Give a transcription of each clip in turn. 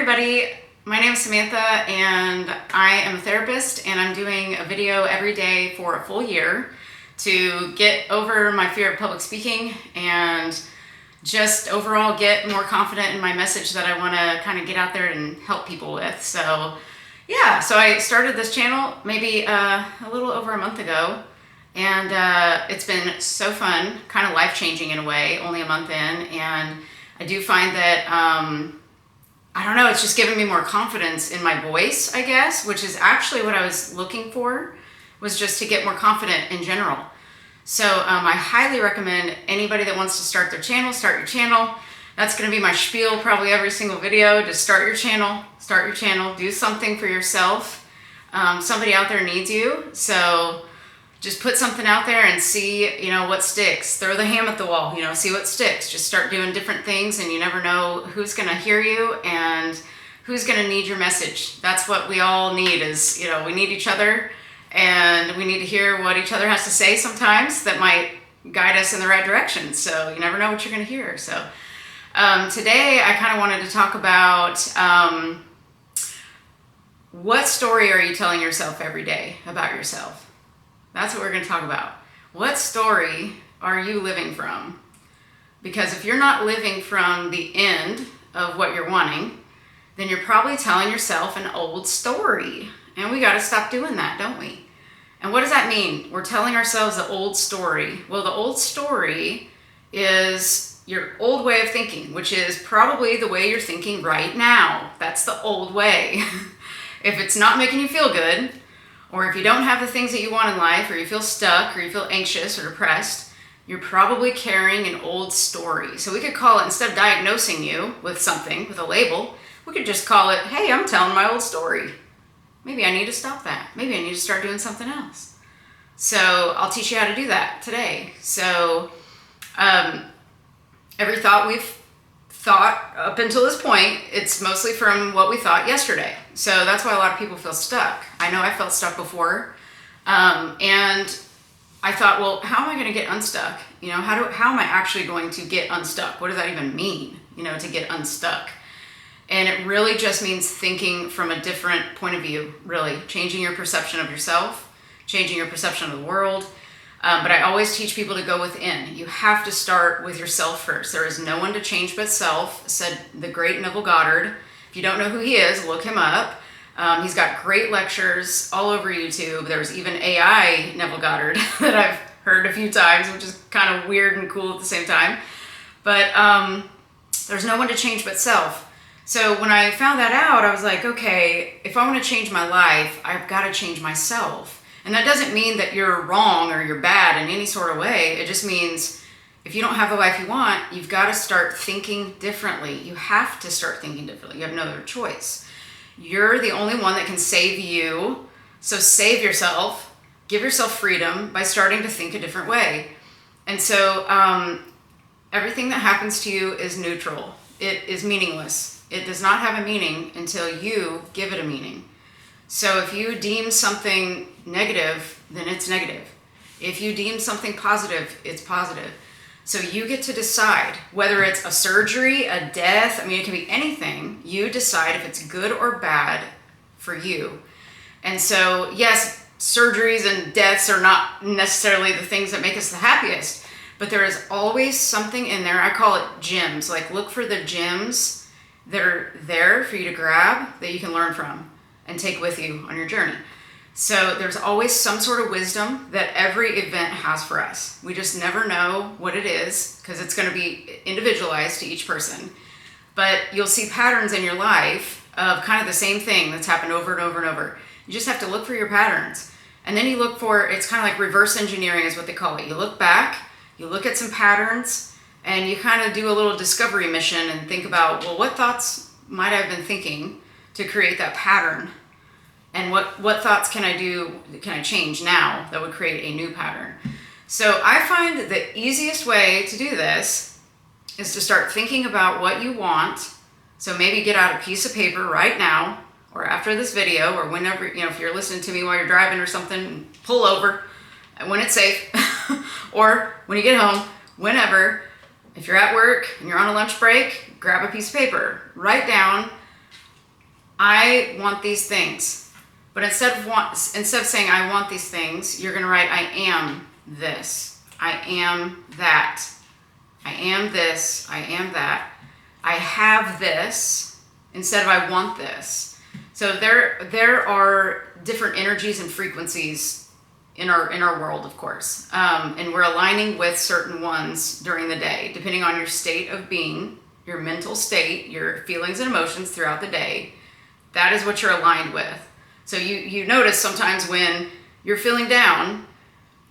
everybody, my name is Samantha and I am a therapist, and I'm doing a video every day for a full year to get over my fear of public speaking and just overall get more confident in my message that I want to kind of get out there and help people with. So yeah, so I started this channel maybe a little over a month ago, and it's been so fun, kind of life-changing in a way, only a month in, and I do find that I don't know, it's just given me more confidence in my voice, I guess, which is actually what I was looking for, was just to get more confident in general. So I highly recommend anybody that wants to start their channel, start your channel. That's going to be my spiel probably every single video. Just start your channel, do something for yourself. Somebody out there needs you, so just put something out there and see, what sticks. Throw the ham at the wall, see what sticks. Just start doing different things, and you never know who's going to hear you and who's going to need your message. That's what we all need is, we need each other, and we need to hear what each other has to say sometimes that might guide us in the right direction. So you never know what you're going to hear. So today I kind of wanted to talk about what story are you telling yourself every day about yourself? That's what we're going to talk about. What story are you living from? Because if you're not living from the end of what you're wanting, then you're probably telling yourself an old story. And we got to stop doing that, don't we? And what does that mean? We're telling ourselves the old story. Well, the old story is your old way of thinking, which is probably the way you're thinking right now. That's the old way. If it's not making you feel good, or if you don't have the things that you want in life, or you feel stuck, or you feel anxious or depressed, you're probably carrying an old story. So we could call it, instead of diagnosing you with something, with a label, we could just call it, hey, I'm telling my old story. Maybe I need to stop that. Maybe I need to start doing something else. So I'll teach you how to do that today. So every thought we've thought up until this point, it's mostly from what we thought yesterday. So that's why a lot of people feel stuck. I know I felt stuck before. And I thought, well, how am I going to get unstuck? How am I actually going to get unstuck? What does that even mean, to get unstuck? And it really just means thinking from a different point of view, really. Changing your perception of yourself, changing your perception of the world. But I always teach people to go within. You have to start with yourself first. There is no one to change but self, said the great Neville Goddard. If you don't know who he is, look him up. He's got great lectures all over YouTube. There's even AI Neville Goddard that I've heard a few times, which is kind of weird and cool at the same time. But there's no one to change but self. So when I found that out, I was like, okay, if I want to change my life, I've got to change myself. And that doesn't mean that you're wrong or you're bad in any sort of way. It just means if you don't have the life you want, you've got to start thinking differently. You have to start thinking differently. You have no other choice. You're the only one that can save you. So save yourself. Give yourself freedom by starting to think a different way. And so everything that happens to you is neutral. It is meaningless. It does not have a meaning until you give it a meaning. So if you deem something negative, then it's negative. If you deem something positive, it's positive. So you get to decide whether it's a surgery, a death, it can be anything. You decide if it's good or bad for you. And so, yes, surgeries and deaths are not necessarily the things that make us the happiest, but there is always something in there. I call it gems. Like, look for the gems that are there for you to grab that you can learn from and take with you on your journey. So there's always some sort of wisdom that every event has for us. We just never know what it is because it's going to be individualized to each person. But you'll see patterns in your life of kind of the same thing that's happened over and over and over. You just have to look for your patterns. And then you look for, it's kind of like reverse engineering is what they call it. You look back, you look at some patterns, and you kind of do a little discovery mission and think about, well, what thoughts might I have been thinking to create that pattern? And what thoughts can I change now that would create a new pattern? So I find the easiest way to do this is to start thinking about what you want. So maybe get out a piece of paper right now, or after this video, or whenever, if you're listening to me while you're driving or something, pull over when it's safe, or when you get home, whenever. If you're at work and you're on a lunch break, grab a piece of paper, write down I want these things. But instead of saying I want these things, you're going to write I am this. I am that. I am this. I am that. I have this instead of I want this. So there are different energies and frequencies in our world, of course. And we're aligning with certain ones during the day, depending on your state of being, your mental state, your feelings and emotions throughout the day. That is what you're aligned with. So you notice sometimes when you're feeling down,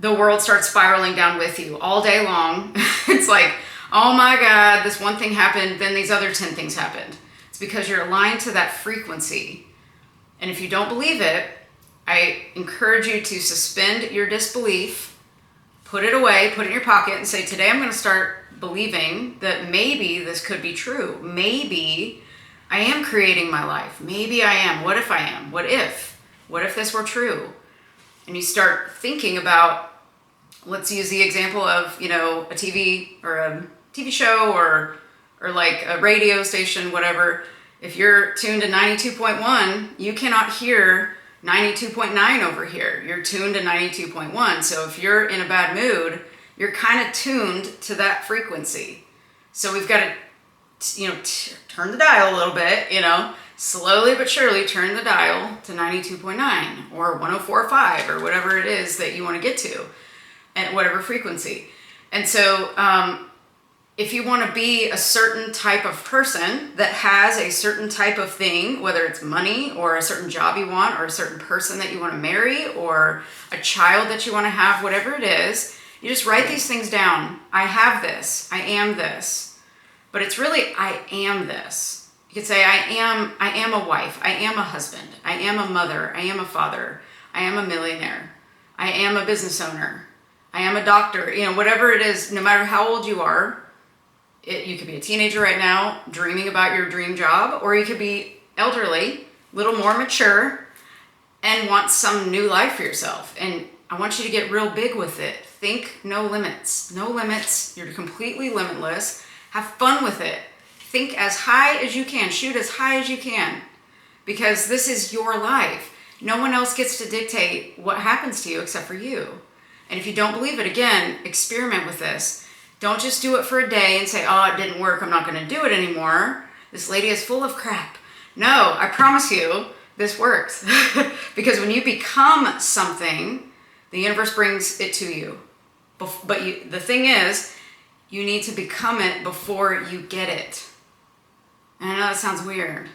the world starts spiraling down with you all day long. It's like, oh my God, this one thing happened, then these other 10 things happened. It's because you're aligned to that frequency. And if you don't believe it, I encourage you to suspend your disbelief, put it away, put it in your pocket, and say, today I'm going to start believing that maybe this could be true. Maybe I am creating my life. Maybe I am. What if I am? What if? What if this were true? And you start thinking about, let's use the example of, a TV or a TV show or like a radio station, whatever. If you're tuned to 92.1, you cannot hear 92.9 over here. You're tuned to 92.1. So if you're in a bad mood, you're kind of tuned to that frequency. So we've got to, turn the dial a little bit, slowly but surely turn the dial to 92.9 or 104.5 or whatever it is that you want to get to at whatever frequency. And so if you want to be a certain type of person that has a certain type of thing, whether it's money or a certain job you want or a certain person that you want to marry or a child that you want to have, whatever it is, you just write these things down. I have this. I am this. But it's really, I am this. You could say, I am a wife. I am a husband. I am a mother. I am a father. I am a millionaire. I am a business owner. I am a doctor. Whatever it is, no matter how old you are, you could be a teenager right now dreaming about your dream job, or you could be elderly, a little more mature, and want some new life for yourself. And I want you to get real big with it. Think no limits. No limits. You're completely limitless. Have fun with it. Think as high as you can. Shoot as high as you can. Because this is your life. No one else gets to dictate what happens to you except for you. And if you don't believe it, again, experiment with this. Don't just do it for a day and say, oh, it didn't work, I'm not going to do it anymore. This lady is full of crap. No, I promise you, this works. Because when you become something, the universe brings it to you. But the thing is, you need to become it before you get it. And I know that sounds weird,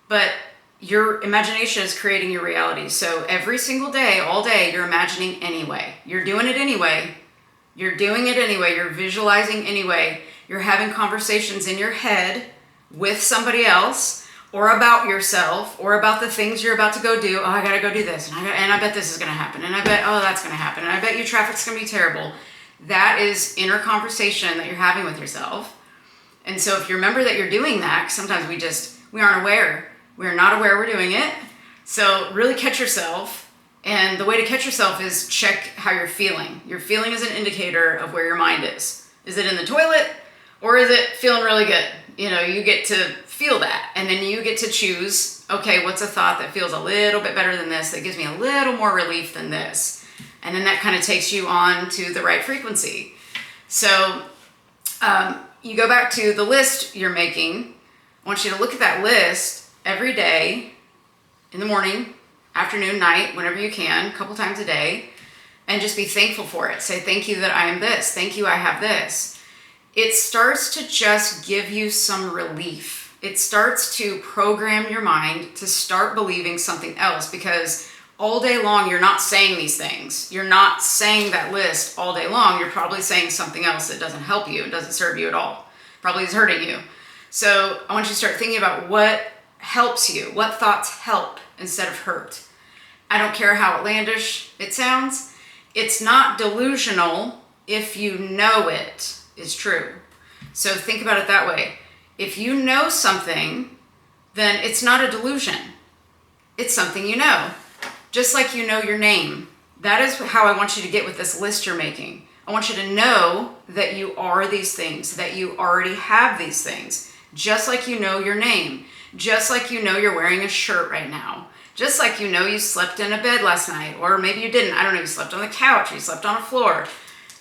but your imagination is creating your reality. So every single day, all day, you're imagining anyway. You're doing it anyway. You're doing it anyway. You're visualizing anyway. You're having conversations in your head with somebody else or about yourself or about the things you're about to go do. Oh, I got to go do this. And I bet this is going to happen. And I bet, oh, that's going to happen. And I bet you traffic's going to be terrible. That is inner conversation that you're having with yourself. And so if you remember that you're doing that, sometimes we aren't aware. We're not aware we're doing it. So really catch yourself. And the way to catch yourself is check how you're feeling. Your feeling is an indicator of where your mind is. Is it in the toilet or is it feeling really good? You get to feel that. And then you get to choose, okay, what's a thought that feels a little bit better than this, that gives me a little more relief than this? And then that kind of takes you on to the right frequency. So you go back to the list you're making. I want you to look at that list every day, in the morning, afternoon, night, whenever you can, a couple times a day, and just be thankful for it. Say, thank you that I am this. Thank you, I have this. It starts to just give you some relief. It starts to program your mind to start believing something else, because all day long, you're not saying these things. You're not saying that list all day long. You're probably saying something else that doesn't help you. It doesn't serve you at all. Probably is hurting you. So I want you to start thinking about what helps you, what thoughts help instead of hurt. I don't care how outlandish it sounds. It's not delusional if you know it is true. So think about it that way. If you know something, then it's not a delusion. It's something you know. Just like you know your name. That is how I want you to get with this list you're making. I want you to know that you are these things, that you already have these things, just like you know your name. Just like you know you're wearing a shirt right now. Just like you know you slept in a bed last night, or maybe you didn't. I don't know, you slept on the couch, or you slept on a floor.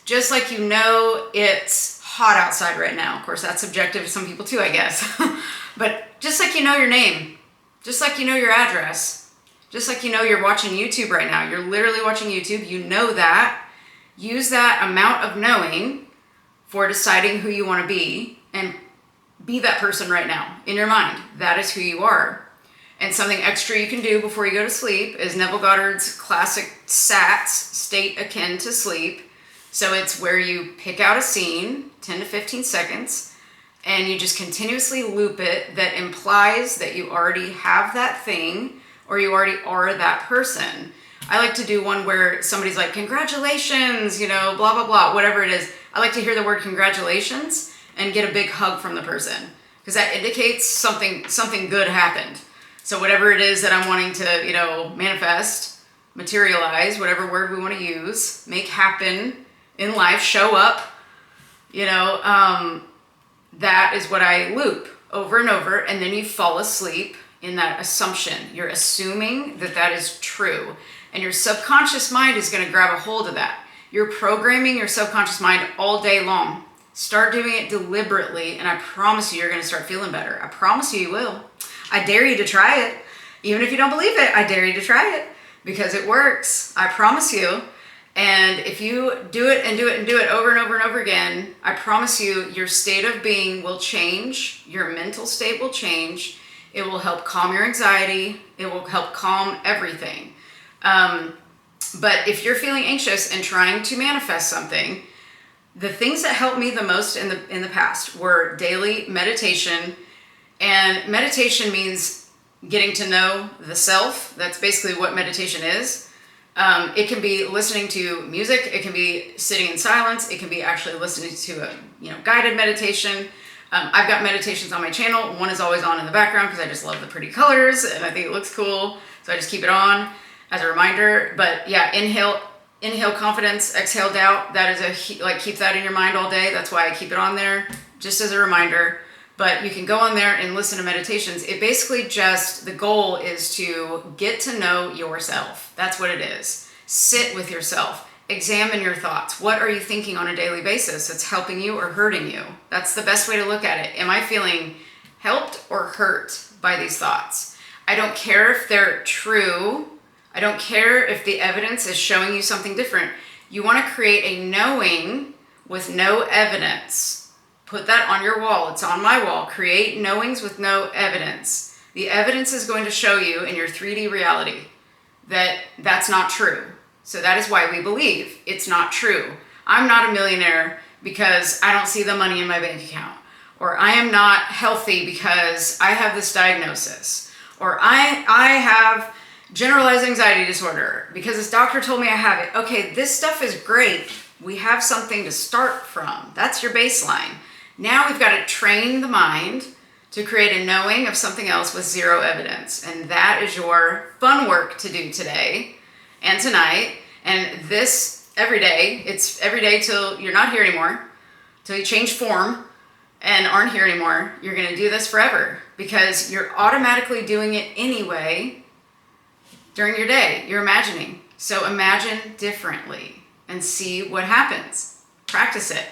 Just like you know it's hot outside right now. Of course, that's subjective to some people too, I guess. But just like you know your name, just like you know your address, just like you know you're watching YouTube right now. You're literally watching YouTube. You know that. Use that amount of knowing for deciding who you want to be, and be that person right now in your mind. That is who you are. And something extra you can do before you go to sleep is Neville Goddard's classic SATS, state akin to sleep. So it's where you pick out a scene, 10 to 15 seconds, and you just continuously loop it that implies that you already have that thing, or you already are that person. I like to do one where somebody's like, congratulations, you know, blah, blah, blah, whatever it is. I like to hear the word congratulations and get a big hug from the person, because that indicates something good happened. So whatever it is that I'm wanting to, you know, manifest, materialize, whatever word we want to use, make happen in life, show up, you know, that is what I loop over and over. And then you fall asleep in that assumption. You're assuming that that is true. And your subconscious mind is going to grab a hold of that. You're programming your subconscious mind all day long. Start doing it deliberately, and I promise you, you're going to start feeling better. I promise you, you will. I dare you to try it. Even if you don't believe it, I dare you to try it, because it works. I promise you. And if you do it and do it and do it over and over and over again, I promise you, your state of being will change. Your mental state will change. It will help calm your anxiety. It will help calm everything. But if you're feeling anxious and trying to manifest something, the things that helped me the most in the past were daily meditation. And meditation means getting to know the self. That's basically what meditation is. It can be listening to music. It can be sitting in silence. It can be actually listening to a guided meditation. I've got meditations on my channel. One is always on in the background because I just love the pretty colors and I think it looks cool. So I just keep it on as a reminder. But yeah, inhale confidence, exhale doubt. That is keep that in your mind all day. That's why I keep it on there, just as a reminder. But you can go on there and listen to meditations. It basically the goal is to get to know yourself. That's what it is. Sit with yourself. Examine your thoughts. What are you thinking on a daily basis that's helping you or hurting you? That's the best way to look at it. Am I feeling helped or hurt by these thoughts? I don't care if they're true. I don't care if the evidence is showing you something different. You want to create a knowing with no evidence. Put that on your wall. It's on my wall. Create knowings with no evidence. The evidence is going to show you in your 3D reality that that's not true. So that is why we believe it's not true. I'm not a millionaire because I don't see the money in my bank account. Or I am not healthy because I have this diagnosis. Or I have generalized anxiety disorder because this doctor told me I have it. Okay, this stuff is great. We have something to start from. That's your baseline. Now we've got to train the mind to create a knowing of something else with zero evidence. And that is your fun work to do today and tonight. And this every day. It's every day till you're not here anymore, till you change form and aren't here anymore. You're going to do this forever because you're automatically doing it anyway during your day. You're imagining. So imagine differently and see what happens. Practice it.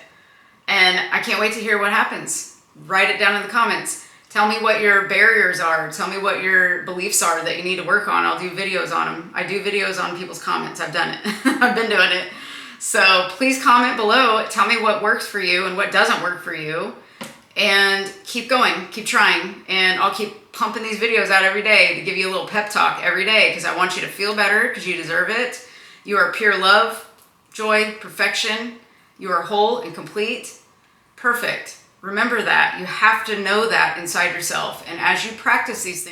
And I can't wait to hear what happens. Write it down in the comments. Tell me what your barriers are. Tell me what your beliefs are that you need to work on. I'll do videos on them. I do videos on people's comments. I've done it. I've been doing it. So please comment below. Tell me what works for you and what doesn't work for you. And keep going. Keep trying. And I'll keep pumping these videos out every day to give you a little pep talk every day because I want you to feel better because you deserve it. You are pure love, joy, perfection. You are whole and complete. Perfect. Remember that. You have to know that inside yourself. And as you practice these things,